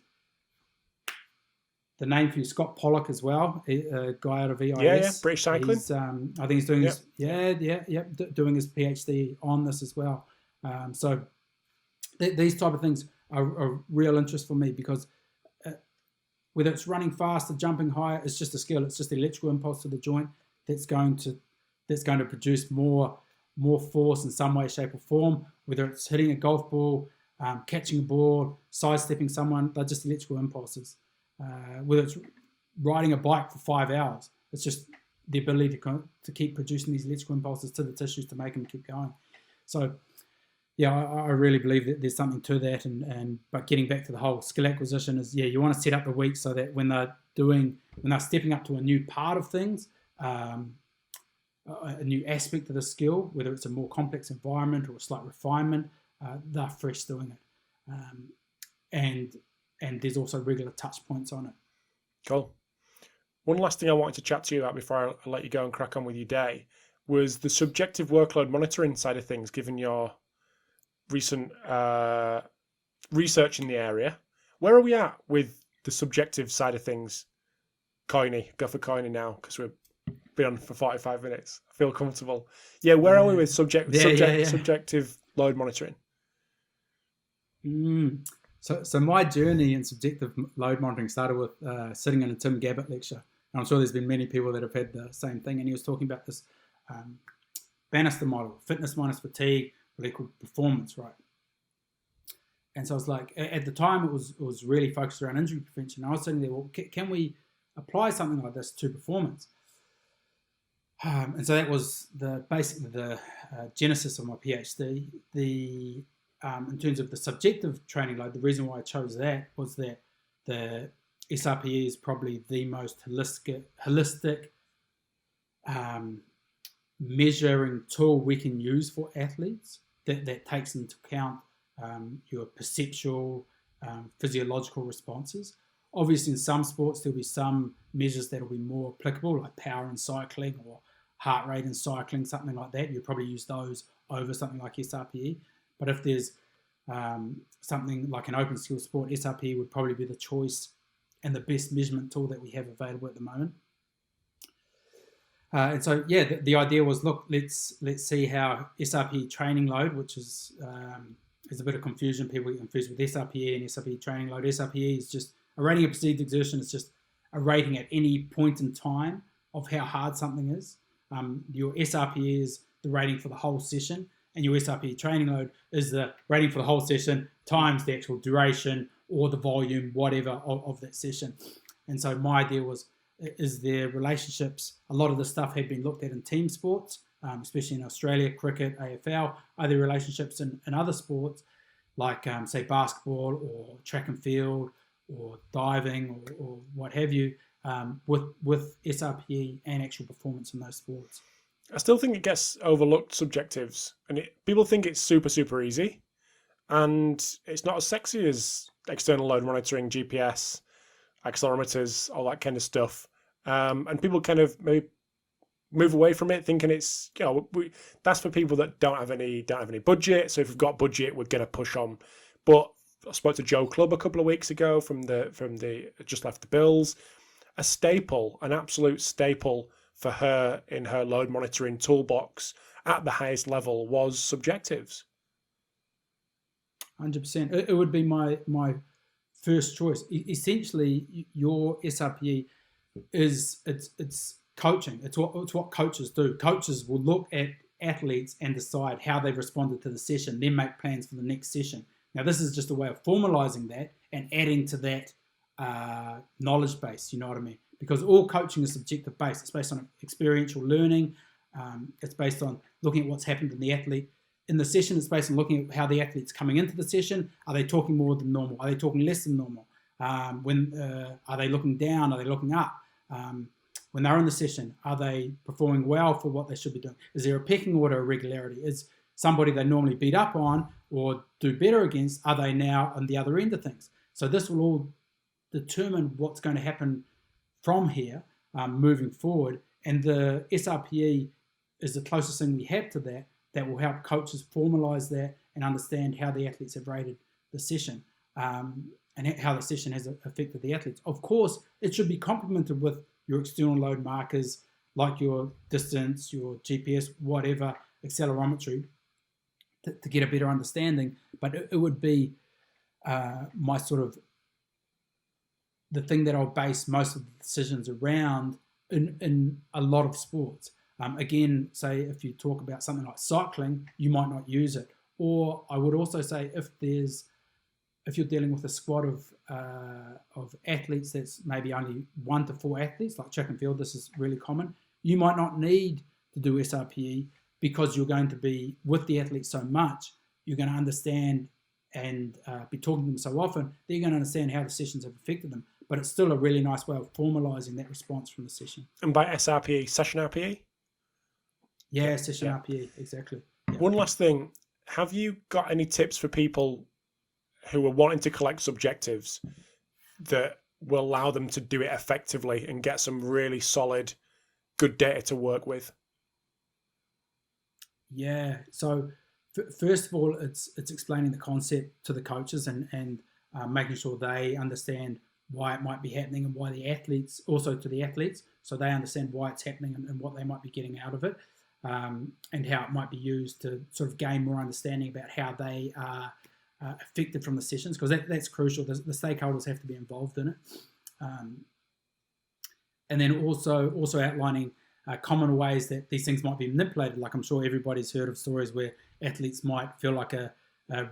the name for you, Scott Pollock as well, a guy out of EIS. Yeah, British Cycling. I think he's doing his doing his PhD on this as well. So these type of things are real interest for me, because whether it's running faster, jumping higher, it's just a skill. It's just the electrical impulse to the joint that's going to produce more force in some way, shape, or form. Whether it's hitting a golf ball, catching a ball, sidestepping someone, they're just electrical impulses. Whether it's riding a bike for 5 hours, it's just the ability to keep producing these electrical impulses to the tissues to make them keep going. So, yeah, I really believe that there's something to that. But getting back to the whole skill acquisition is, you want to set up the week so that when they're stepping up to a new part of things, a new aspect of the skill, whether it's a more complex environment or a slight refinement, they're fresh doing it. And and there's also regular touch points on it. Cool. One last thing I wanted to chat to you about before I let you go and crack on with your day was the subjective workload monitoring side of things, given your recent research in the area. Where are we at with the subjective side of things? Coyne, go for Coyne now, because we've been on for 45 minutes. I feel comfortable. Yeah, where are we with subjective load monitoring? So my journey in subjective load monitoring started with sitting in a Tim Gabbett lecture. And I'm sure there's been many people that have had the same thing. And he was talking about this Bannister model, fitness minus fatigue will equal performance, right? And so I was like, at the time it was really focused around injury prevention. I was sitting there, well, can we apply something like this to performance? And so that was the genesis of my PhD. In terms of the subjective training load, the reason why I chose that was that the SRPE is probably the most holistic measuring tool we can use for athletes that takes into account your perceptual, physiological responses. Obviously, in some sports, there'll be some measures that will be more applicable, like power in cycling or heart rate in cycling, something like that. You'll probably use those over something like SRPE. But if there's something like an open skill sport, SRPE would probably be the choice and the best measurement tool that we have available at the moment. And so, yeah, the idea was, look, let's see how SRPE training load, which is there's a bit of confusion. People get confused with SRPE and SRPE training load. SRPE is just a rating of perceived exertion. It's just a rating at any point in time of how hard something is. Your SRPE is the rating for the whole session, and your SRPE training load is the rating for the whole session times the actual duration or the volume, whatever, of that session. And so my idea was, is there relationships? A lot of the stuff had been looked at in team sports, especially in Australia, cricket, AFL. Are there relationships in other sports, like, say, basketball or track and field or diving or what have you, with SRPE and actual performance in those sports? I still think it gets overlooked, subjectives, and people think it's super, super easy, and it's not as sexy as external load monitoring, GPS, accelerometers, all that kind of stuff. And people kind of maybe move away from it, thinking it's, that's for people that don't have any budget. So if we've got budget, we're going to push on. But I spoke to Joe Clubb a couple of weeks ago from the just left the Bills. A staple, an absolute staple for her in her load monitoring toolbox at the highest level was subjectives. 100%. It would be my first choice. Essentially, your SRPE is it's coaching. It's what coaches do. Coaches will look at athletes and decide how they've responded to the session, then make plans for the next session. Now, this is just a way of formalizing that and adding to that knowledge base. You know what I mean? Because all coaching is subjective based. It's based on experiential learning. It's based on looking at what's happened in the athlete in the session. It's based on looking at how the athlete's coming into the session. Are they talking more than normal? Are they talking less than normal? Are they looking down? Are they looking up? When they're in the session, are they performing well for what they should be doing? Is there a pecking order irregularity? Is somebody they normally beat up on or do better against, are they now on the other end of things? So this will all determine what's going to happen from here moving forward. And the SRPE is the closest thing we have to that will help coaches formalize that and understand how the athletes have rated the session and how the session has affected the athletes. Of course, it should be complemented with your external load markers like your distance, your GPS, whatever, accelerometry to get a better understanding. But it would be my sort of the thing that I'll base most of the decisions around in a lot of sports. Again, say if you talk about something like cycling, you might not use it. Or I would also say if you're dealing with a squad of athletes that's maybe only 1 to 4 athletes, like track and field, this is really common, you might not need to do SRPE because you're going to be with the athletes so much, you're going to understand and be talking to them so often, they're going to understand how the sessions have affected them. But it's still a really nice way of formalizing that response from the session. And by SRPE, session RPE? Yeah, session RPE, exactly. Yeah. One last thing. Have you got any tips for people who are wanting to collect subjectives that will allow them to do it effectively and get some really solid, good data to work with? Yeah. So first of all, it's explaining the concept to the coaches and making sure they understand why it might be happening and why the athletes, also to the athletes, so they understand why it's happening and what they might be getting out of it, and how it might be used to sort of gain more understanding about how they are affected from the sessions, because that's crucial. The stakeholders have to be involved in it. And then also outlining common ways that these things might be manipulated. Like I'm sure everybody's heard of stories where athletes might feel like a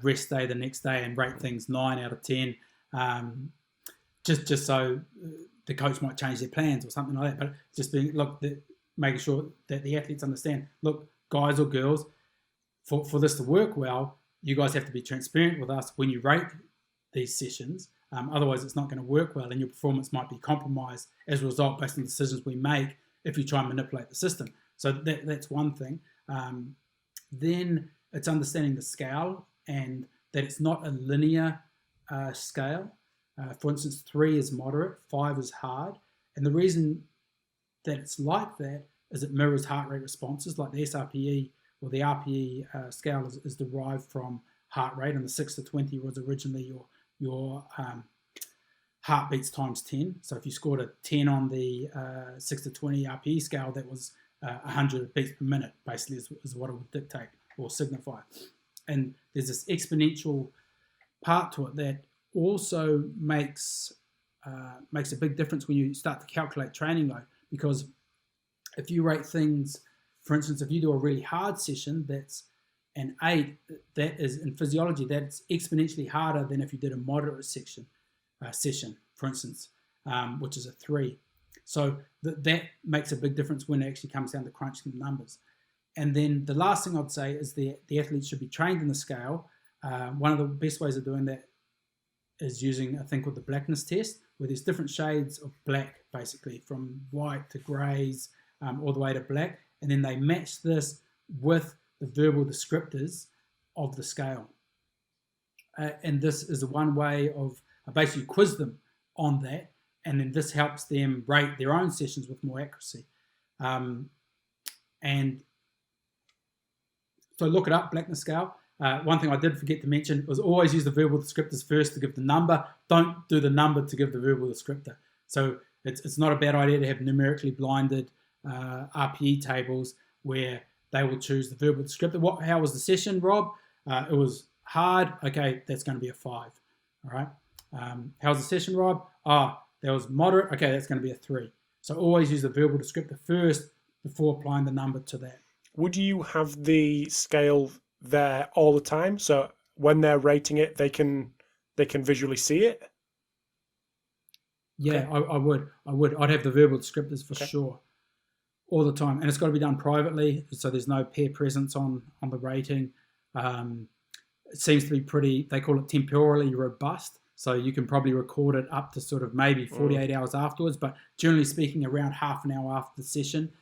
rest day the next day and rate things 9 out of 10, just so the coach might change their plans or something like that. But just making sure that the athletes understand, look, guys or girls, for this to work well, you guys have to be transparent with us when you rate these sessions. Otherwise, it's not going to work well, and your performance might be compromised as a result based on the decisions we make if you try and manipulate the system. So that's one thing. Then it's understanding the scale and that it's not a linear scale. For instance, 3 is moderate, 5 is hard. And the reason that it's like that is it mirrors heart rate responses, like the SRPE or the RPE scale is derived from heart rate, and the 6 to 20 was originally your heartbeats times 10. So if you scored a 10 on the 6 to 20 RPE scale, that was 100 beats per minute, basically, is what it would dictate or signify. And there's this exponential part to it that also makes a big difference when you start to calculate training load, because if you rate things, for instance, if you do a really hard session that's an 8, that is, in physiology, that's exponentially harder than if you did a moderate session, for instance, which is a 3. So that makes a big difference when it actually comes down to crunching the numbers. And then the last thing I'd say is the athletes should be trained in the scale. One of the best ways of doing that is using a thing called the blackness test, where there's different shades of black, basically, from white to greys, all the way to black. And then they match this with the verbal descriptors of the scale. And this is one way of basically quiz them on that. And then this helps them rate their own sessions with more accuracy. And so look it up, blackness scale. One thing I did forget to mention was always use the verbal descriptors first to give the number. Don't do the number to give the verbal descriptor. So it's not a bad idea to have numerically blinded RPE tables where they will choose the verbal descriptor. How was the session, Rob? It was hard. Okay, that's going to be a 5. All right. How was the session, Rob? That was moderate. Okay, that's going to be a 3. So always use the verbal descriptor first before applying the number to that. Would you have the scale there all the time, so when they're rating it, they can visually see it? Yeah, okay. I would. I'd have the verbal descriptors for sure, all the time, and it's got to be done privately, so there's no peer presence on the rating. It seems to be pretty. They call it temporally robust, so you can probably record it up to sort of maybe 48 hours afterwards, but generally speaking, around half an hour after the session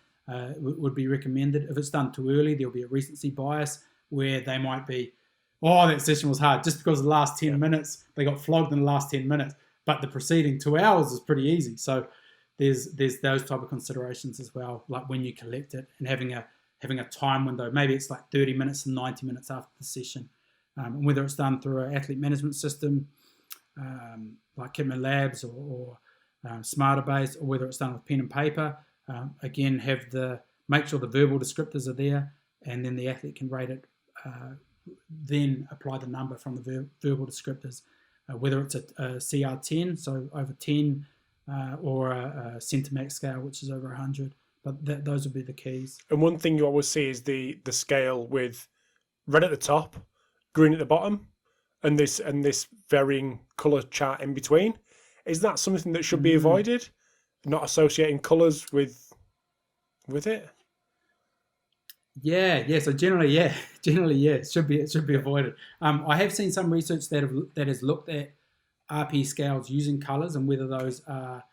would be recommended. If it's done too early, there'll be a recency bias where they might be, that session was hard just because the last 10 minutes, they got flogged in the last 10 minutes, but the preceding 2 hours is pretty easy. So there's those type of considerations as well, like when you collect it and having a time window. Maybe it's like 30 minutes and 90 minutes after the session. And whether it's done through an athlete management system like Kitman Labs or SmarterBase, or whether it's done with pen and paper, again, make sure the verbal descriptors are there, and then the athlete can rate it, then apply the number from the verbal descriptors, whether it's a CR10, so over 10, or a Centimax scale, which is over 100. But those would be the keys. And one thing you always see is the scale with red at the top, green at the bottom, and this varying colour chart in between. Is that something that should be avoided? Not associating colours with it? Yeah. So generally, it should be avoided. I have seen some research that has looked at RP scales using colours and whether those are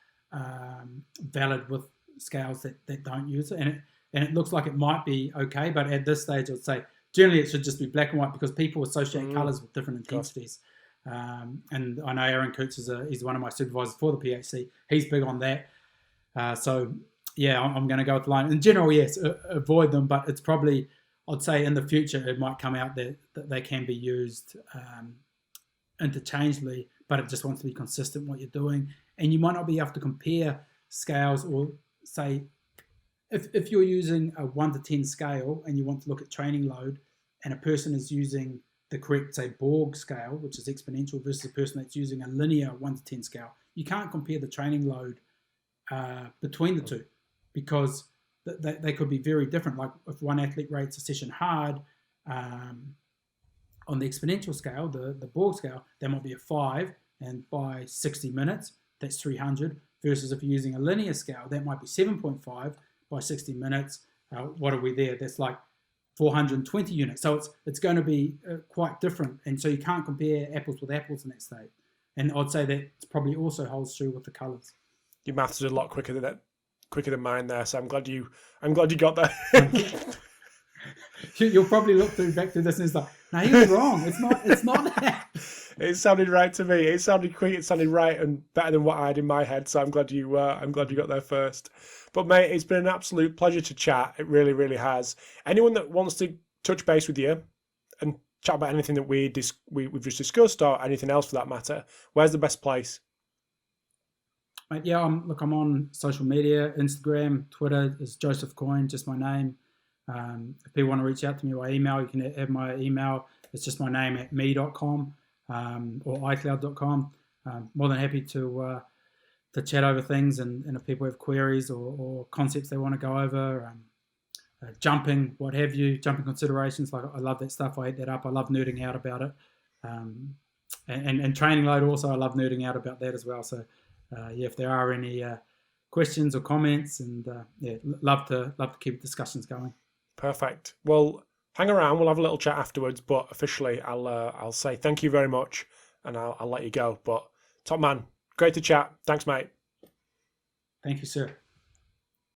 valid with scales that don't use it, and it looks like it might be okay. But at this stage, I'd say generally it should just be black and white, because people associate colours with different intensities. And I know Aaron Coots is one of my supervisors for the PHC. He's big on that. So yeah, I'm going to go with the line. In general, yes, avoid them, but it's probably, I'd say in the future, it might come out that they can be used interchangeably, but it just wants to be consistent what you're doing. And you might not be able to compare scales, or say, if you're using a 1 to 10 scale and you want to look at training load, and a person is using the correct, say, Borg scale, which is exponential, versus a person that's using a linear 1 to 10 scale, you can't compare the training load between the two, because they could be very different. Like if one athlete rates a session hard on the exponential scale, the Borg scale, that might be a 5, and by 60 minutes, that's 300, versus if you're using a linear scale, that might be 7.5 by 60 minutes. What are we there? That's like 420 units. So it's going to be quite different. And so you can't compare apples with apples in that state. And I'd say that probably also holds true with the colours. Your maths is a lot quicker than mine there, so I'm glad you got that. You'll probably look back through this and it's like, no, he was wrong. It's not that. It sounded right to me. It sounded quick. It sounded right and better than what I had in my head. So I'm glad you got there first. But mate, it's been an absolute pleasure to chat. It really, really has. Anyone that wants to touch base with you and chat about anything that we've just discussed, or anything else for that matter, where's the best place? Mate, yeah, I'm on social media, Instagram, Twitter is Joseph Coyne, just my name. If people want to reach out to me by email, you can have my email. It's just my name at me.com or iCloud.com. More than happy to chat over things, and if people have queries or concepts they want to go over, jumping, what have you, jumping considerations. Like I love that stuff. I eat that up. I love nerding out about it. And training load also, I love nerding out about that as well. So yeah, if there are any questions or comments, and yeah, love to keep discussions going. Perfect. Well, hang around. We'll have a little chat afterwards. But officially, I'll say thank you very much, and I'll let you go. But top man, great to chat. Thanks, mate. Thank you, sir.